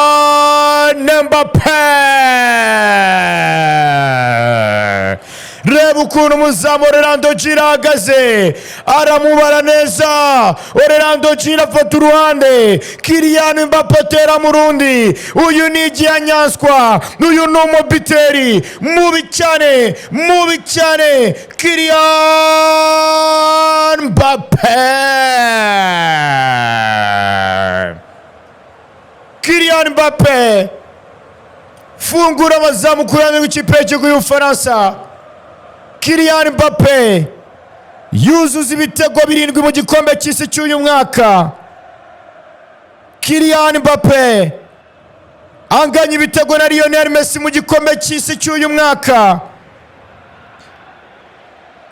Kylian Mbappé. Reba ukuntu umuzamu Orlando Gira ahagaze aramubara neza. Orlando Gira afata uruhande, Kylian Mbappé atera mu rundi. Uyu ni igihanyanswa, uyu ni umubiteri mubi cyane, Kylian Mbappé. Kylian Mbappé fungura amazamu ku ruhande rw'ikipe y'igihugu y'Ubufaransa. Kylian Mbappé yuzuza ibitego 7 mu gikombe cy'isi cy'uyu mwaka. Kylian Mbappé anganya ibitego na Lionel Messi mu gikombe cy'isi cy'uyu mwaka.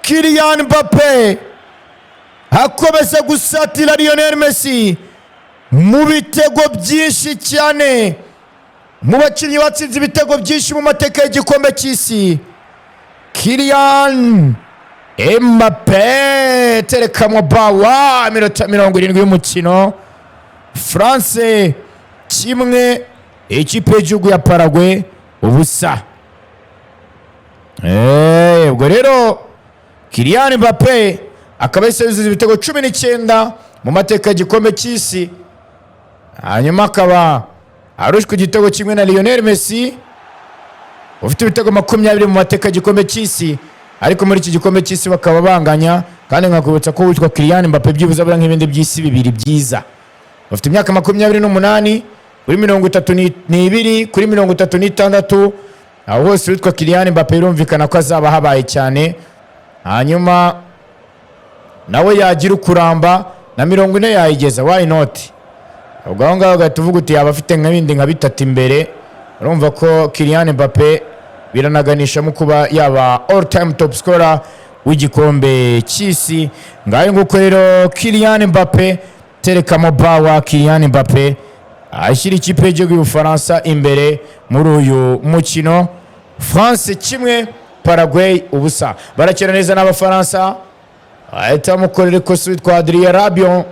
Kylian Mbappé akomeza gusatira Lionel Messi mu bitego byinshi cyane, mu bakinnyi batsinze ibitego byinshi mu mateka y'igikombe cy'isi. Kylian Mbappé terekamo bawa minota 70 y'umukino. France 1, ikipe y'igihugu ya Paraguay ubusa. Ubwo rero Kylian Mbappé akaba yuzuza ibitego 19 mu mateka y'igikombe cy'isi. Hanyuma akaba arushwe igitego kimwe na Lionel Messi ufite ibitego 20 mu mateka y'igikombe cy'isi, ariko muri iki gikombe cy'isi bakaba banganya. Kandi nkakubutsa ko witwa Kylian Mbappé byibuze abura nk'ibindi by'isi bibiri byiza. Bafite imyaka 28 kuri 32 kuri 36. Aho hose witwa Kylian Mbappé birumvikana ko azaba habaye cyane. Hanyuma nawe yagira ukuramba na 40 yayigeza, why not? Ubwo aho ngaho gatuvuga uti yaba afite nk'ibindi nka bitatu imbere. Urumva ko Kylian Mbappé biranaganisha mu kuba yaba all time top scorer w'igikombe cy'isi. Ngayo nguko rero Kylian Mbappé terekamo bawa. Kylian Mbappé ashyira ikipe y'igihugu y'Ubufaransa imbere muri uyu mukino. France 1, Paraguay ubusa. Barakina neza n'Abafaransa. Ahita mukorera ikosa witwa Adrien Rabiot.